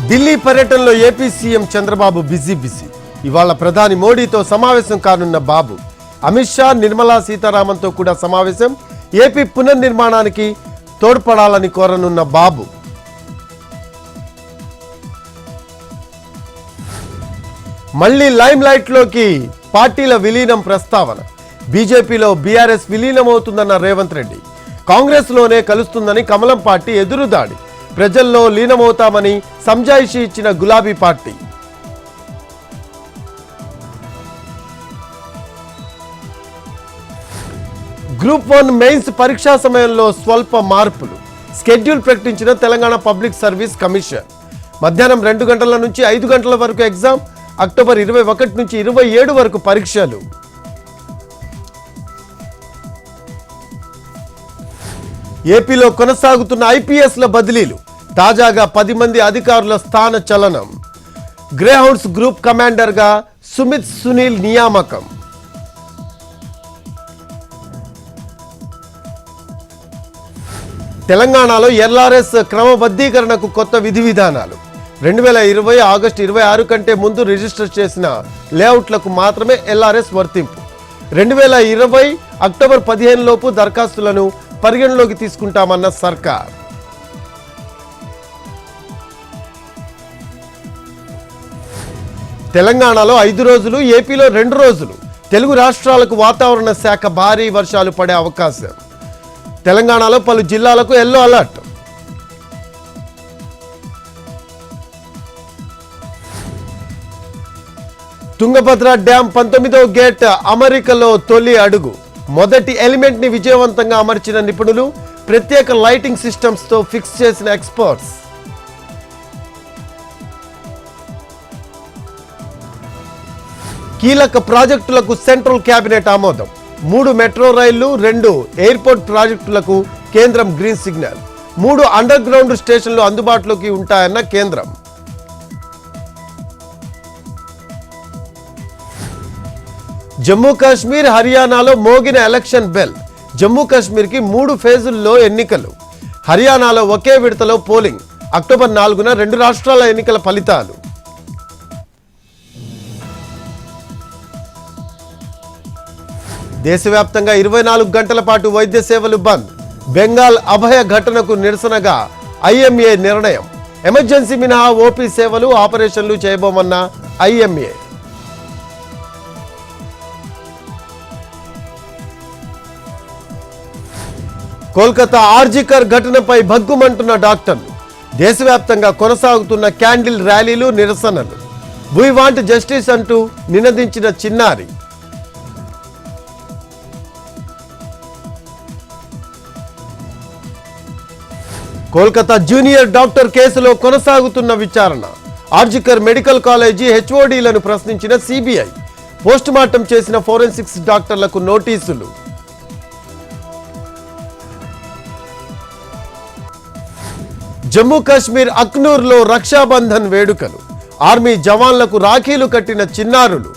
ఢిల్లీ పర్యటనలో AP CM Chandrababu busy. ఇవాళ ప్రధాని మోడీతో సమావేశం కానున్న బాబు. అమిత్ షా, నిర్మలా సీతారామన్తో కూడా సమావేశం. ఏపీ పునర్నిర్మాణానికి తోడ్పడాలని కోరనున్న బాబు. మళ్లీ లైమ్ లైట్ లోకి పార్టీల విలీనం ప్రస్తావన. బీజేపీలో బీఆర్ఎస్ విలీనమవుతుందన్న రేవంత్ రెడ్డి. కాంగ్రెస్ లోనే కలుస్తుందని కమలం పార్టీ ఎదురుదాడి. ప్రజల్లో లీనమవుతామని సంజాయిషి ఇచ్చిన గులాబీ పార్టీ. గ్రూప్ 1 మెయిన్స్ పరీక్షా సమయంలో స్వల్ప మార్పులు. స్కెడ్యూల్ ప్రకటించిన తెలంగాణ పబ్లిక్ సర్వీస్ కమిషన్. మధ్యాహ్నం 2 గంటల నుంచి 5 గంటల వరకు ఎగ్జామ్. అక్టోబర్ 21 నుంచి 27 వరకు పరీక్షలు. ఏపీలో కొనసాగుతున్న ఐపీఎస్ల బదిలీలు. తాజాగా 10 మంది అధికారుల స్థాన చలనం. గ్రేహౌండ్స్ గ్రూప్ కమాండర్గా సుమిత్ సునీల్ నియామకం. తెలంగాణలో ఎల్ఆర్ఎస్ క్రమబద్ధీకరణకు కొత్త విధి విధానాలు. 2020 ఆగస్టు 26 కంటే ముందు రిజిస్టర్ చేసిన లేఅవుట్లకు మాత్రమే ఎల్ఆర్ఎస్ వర్తింపు. 2020 అక్టోబర్ 15 లోపు దరఖాస్తులను పరిగణలోకి తీసుకుంటామన్న సర్కార్. తెలంగాణలో 5 రోజులు, ఏపీలో 2 రోజులు. తెలుగు రాష్ట్రాలకు వాతావరణ శాఖ భారీ వర్షాలు పడే అవకాశం. తెలంగాణలో పలు జిల్లాలకు ఎల్లో అలర్ట్. తుంగభద్ర డ్యాం 19వ గేట్ అమరికలో తొలి అడుగు. మొదటి ఎలిమెంట్ ని విజయవంతంగా అమర్చిన నిపుణులు. ప్రత్యేక లైటింగ్ సిస్టమ్స్ తో ఫిక్స్ చేసిన ఎక్స్పర్ట్స్. కీలక ప్రాజెక్టులకు సెంట్రల్ కేబినెట్ ఆమోదం. 3 మెట్రో రైళ్లు, 2 ఎయిర్పోర్ట్ ప్రాజెక్టులకు కేంద్రం గ్రీన్ సిగ్నల్. 3 అండర్ గ్రౌండ్ స్టేషన్లు అందుబాటులోకి ఉంటాయన్న కేంద్రం. జమ్మూ కాశ్మీర్, హర్యానాలో మోగిన ఎలక్షన్ బెల్. జమ్మూ కాశ్మీర్కి 3 ఫేజుల్లో ఎన్నికలు. హర్యానాలో ఒకే విడతలో పోలింగ్. అక్టోబర్ 4న 2 రాష్ట్రాల ఎన్నికల ఫలితాలు. దేశవ్యాప్తంగా 24 గంటల పాటు వైద్య సేవలు బంద్. బెంగాల్ అభయ ఘటనకు నిరసనగా ఐఎంఏ నిర్ణయం. ఎమర్జెన్సీ మినహా ఓపీ సేవలు, ఆపరేషన్లు చేయబోమన్న ఐఎంఏ. కోల్కతా ఆర్జికర్ ఘటనపై భగ్గుమంటున్న డాక్టర్లు. దేశవ్యాప్తంగా కొనసాగుతున్న క్యాండిల్ ర్యాలీలు, నిరసనలు. వీ వాంట్ జస్టిస్ అంటూ నినదించిన చిన్నారి. కోల్కతా జూనియర్ డాక్టర్ కేసులో కొనసాగుతున్న విచారణ. ఆర్జికర్ మెడికల్ కాలేజీ హెచ్ఓడీలను ప్రశ్నించిన సిబిఐ. పోస్టుమార్టం చేసిన ఫోరెన్సిక్స్ డాక్టర్లకు నోటీసులు. జమ్మూ కాశ్మీర్ అక్నూర్లో రక్షాబంధన్ వేడుకలు. ఆర్మీ జవాన్లకు రాఖీలు కట్టిన చిన్నారులు.